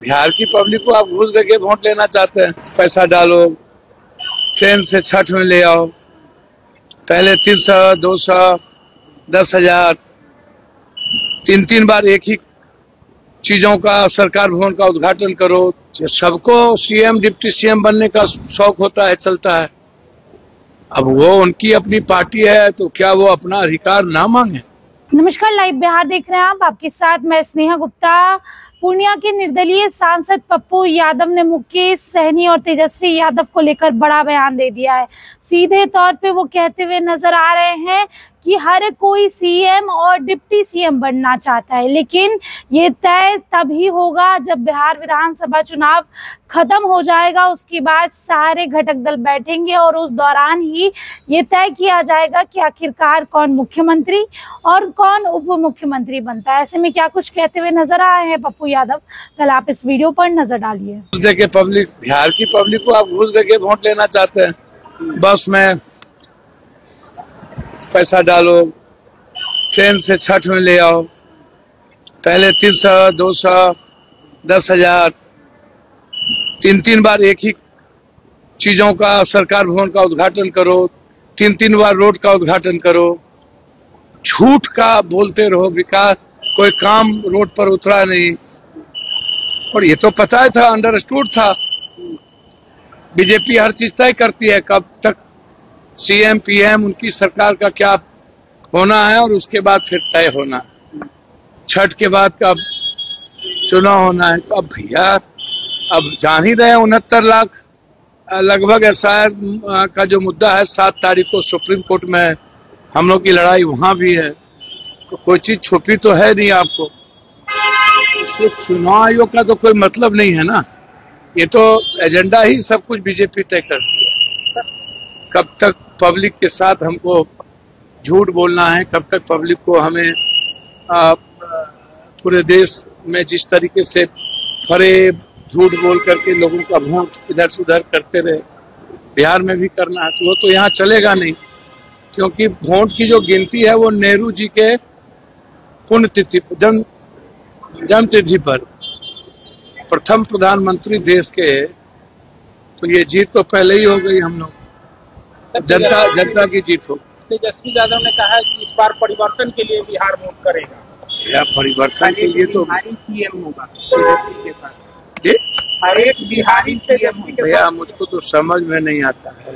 बिहार की पब्लिक को आप घूस देके वोट लेना चाहते हैं। पैसा डालो, ट्रेन से छठ में ले आओ, पहले 300, 200, 10,000, 3 बार एक ही चीजों का सरकार भवन का उद्घाटन करो। सबको सीएम डिप्टी सीएम बनने का शौक होता है, चलता है। अब वो उनकी अपनी पार्टी है तो क्या वो अपना अधिकार ना मांगे? नमस्कार, लाइव बिहार देख रहे हैं आप। आपके साथ मैं स्नेहा गुप्ता। पूर्णिया के निर्दलीय सांसद पप्पू यादव ने मुकेश सहनी और तेजस्वी यादव को लेकर बड़ा बयान दे दिया है। सीधे तौर पे वो कहते हुए नजर आ रहे हैं कि हर कोई सीएम और डिप्टी सीएम बनना चाहता है, लेकिन ये तय तभी होगा जब बिहार विधानसभा चुनाव खत्म हो जाएगा। उसके बाद सारे घटक दल बैठेंगे और उस दौरान ही ये तय किया जाएगा कि आखिरकार कौन मुख्यमंत्री और कौन उप मुख्यमंत्री बनता है। ऐसे में क्या कुछ कहते हुए नजर आए हैं पप्पू यादव, कल आप इस वीडियो पर नजर डालिए। घूस देके पब्लिक, बिहार की पब्लिक को आप घूस देके वोट लेना चाहते हैं। बस में पैसा डालो, ट्रेन से छठ में ले आओ, पहले 300, 200, 10,000, 3 बार एक ही चीजों का सरकार भवन का उद्घाटन करो, 3 बार रोड का उद्घाटन करो, झूठ का बोलते रहो। विकास कोई काम रोड पर उतरा नहीं, और ये तो पता ही था, अंडरस्टूड था। बीजेपी हर चीज तय करती है कब तक सीएम पीएम उनकी सरकार का क्या होना है, और उसके बाद फिर तय होना। छठ के बाद कब चुनाव होना है। तो अब भैया, अब जान ही रहे 69 लाख लगभग एसआईआर का जो मुद्दा है, 7 तारीख को सुप्रीम कोर्ट में है। हम लोग की लड़ाई वहां भी है, तो कोई चीज छुपी तो है नहीं आपको। इसलिए चुनाव आयोग का तो कोई मतलब नहीं है ना, ये तो एजेंडा ही सब कुछ बीजेपी तय करती है। कब तक पब्लिक के साथ हमको झूठ बोलना है, कब तक पब्लिक को हमें पूरे देश में जिस तरीके से फरेब झूठ बोल करके लोगों का वोट इधर से उधर करते रहे, बिहार में भी करना है, तो वो तो यहाँ चलेगा नहीं। क्योंकि वोट की जो गिनती है वो नेहरू जी के पुण्यतिथि, जन्म तिथि पर प्रथम प्रधानमंत्री देश के, तो ये जीत तो पहले ही हो गई। हम लोग जनता की जीत हो। तेजस्वी यादव ने कहा है कि इस बार परिवर्तन के लिए बिहार वोट करेगा। या परिवर्तन के लिए तो बिहारी सीएम होगा तेजस्वी के साथ। हर एक बिहारी सीएम। भैया मुझको तो समझ में नहीं आता है।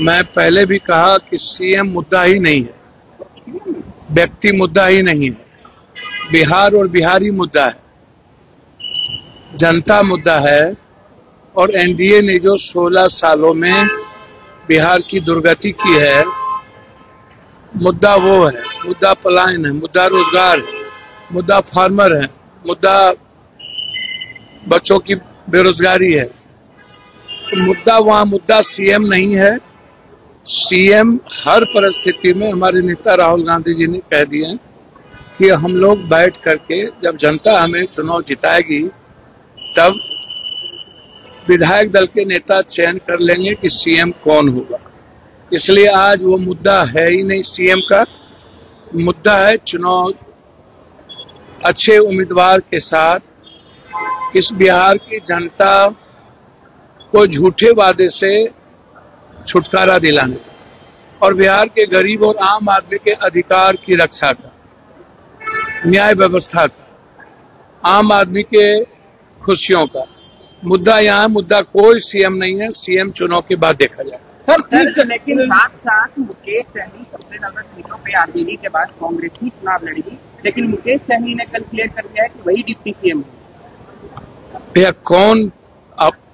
मैं पहले भी कहा कि सीएम मुद्दा ही नहीं है, व्यक्ति मुद्दा ही नहीं है, बिहार और बिहारी मुद्दा है, जनता मुद्दा है। और एनडीए ने जो 16 सालों में बिहार की दुर्गति की है, मुद्दा वो है, मुद्दा पलायन है, मुद्दा रोजगार है, मुद्दा फार्मर है, मुद्दा बच्चों की बेरोजगारी है। तो मुद्दा वहाँ, मुद्दा सीएम नहीं है। सीएम हर परिस्थिति में, हमारे नेता राहुल गांधी जी ने कह दिया कि हम लोग बैठ करके, जब जनता हमें चुनाव जिताएगी तब विधायक दल के नेता चयन कर लेंगे कि सीएम कौन होगा। इसलिए आज वो मुद्दा है ही नहीं सीएम का। मुद्दा है चुनाव अच्छे उम्मीदवार के साथ इस बिहार की जनता को झूठे वादे से छुटकारा दिलाने और बिहार के गरीब और आम आदमी के अधिकार की रक्षा का, न्याय व्यवस्था का, आम आदमी के खुशियों का मुद्दा। यहाँ मुद्दा कोई सीएम नहीं है, सीएम चुनाव के बाद देखा जाए। सर, लेकिन साथ साथ मुकेश सहनी सबसे ज्यादा सीटों पे आरजेडी के बाद कांग्रेस ही चुनाव लड़ेगी, लेकिन मुकेश सहनी ने कल क्लियर कर दिया है कि वही डिप्टी सीएम है। भैया कौन,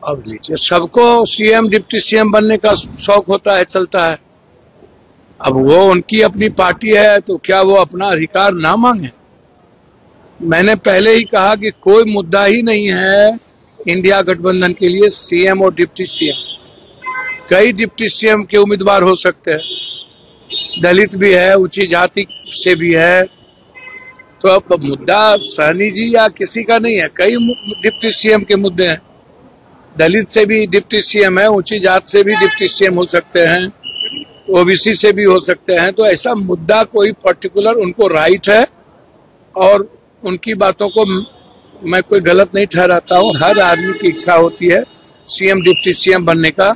अब लीजिए, सबको सीएम डिप्टी सीएम बनने का शौक होता है, चलता है। अब वो उनकी अपनी पार्टी है तो क्या वो अपना अधिकार ना मांगे? मैंने पहले ही कहा कि कोई मुद्दा ही नहीं है इंडिया गठबंधन के लिए सीएम और डिप्टी सीएम। कई डिप्टी सीएम के उम्मीदवार हो सकते हैं, दलित भी है, ऊंची जाति से भी है। तो अब मुद्दा सहनी जी या किसी का नहीं है, कई डिप्टी सीएम के मुद्दे हैं। दलित से भी डिप्टी सीएम है, ऊंची जात से भी डिप्टी सीएम हो सकते हैं, ओबीसी से भी हो सकते हैं। तो ऐसा मुद्दा कोई पर्टिकुलर, उनको राइट है और उनकी बातों को मैं कोई गलत नहीं ठहराता हूँ। हर आदमी की इच्छा होती है सीएम डिप्टी सीएम बनने का।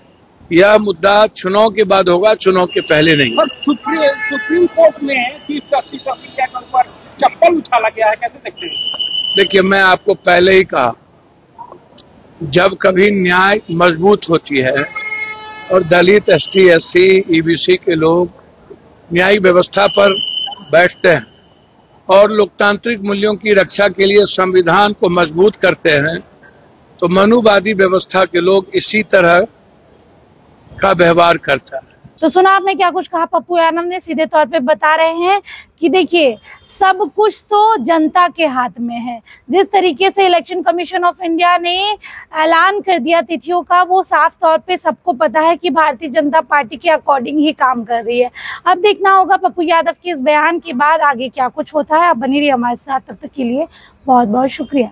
यह मुद्दा चुनाव के बाद होगा, चुनाव के पहले नहीं। पर सुप्रीम कोर्ट में चीफ जस्टिस ऑफ इंडिया के ऊपर चप्पल उछाला गया है, कैसे देखते हैं? देखिए, मैं आपको पहले ही कहा, जब कभी न्याय मजबूत होती है और दलित, एसटी, एससी, ईबीसी के लोग न्यायिक व्यवस्था पर बैठते हैं और लोकतांत्रिक मूल्यों की रक्षा के लिए संविधान को मजबूत करते हैं, तो मनुवादी व्यवस्था के लोग इसी तरह का व्यवहार करता है। तो सुना आपने क्या कुछ कहा। पप्पू यादव ने सीधे तौर पे बता रहे हैं कि देखिए, सब कुछ तो जनता के हाथ में है। जिस तरीके से इलेक्शन कमीशन ऑफ इंडिया ने ऐलान कर दिया तिथियों का, वो साफ तौर पे सबको पता है कि भारतीय जनता पार्टी के अकॉर्डिंग ही काम कर रही है। अब देखना होगा पप्पू यादव के इस बयान के बाद आगे क्या कुछ होता है। आप बनी रहिए हमारे साथ, तब तक के लिए बहुत बहुत शुक्रिया।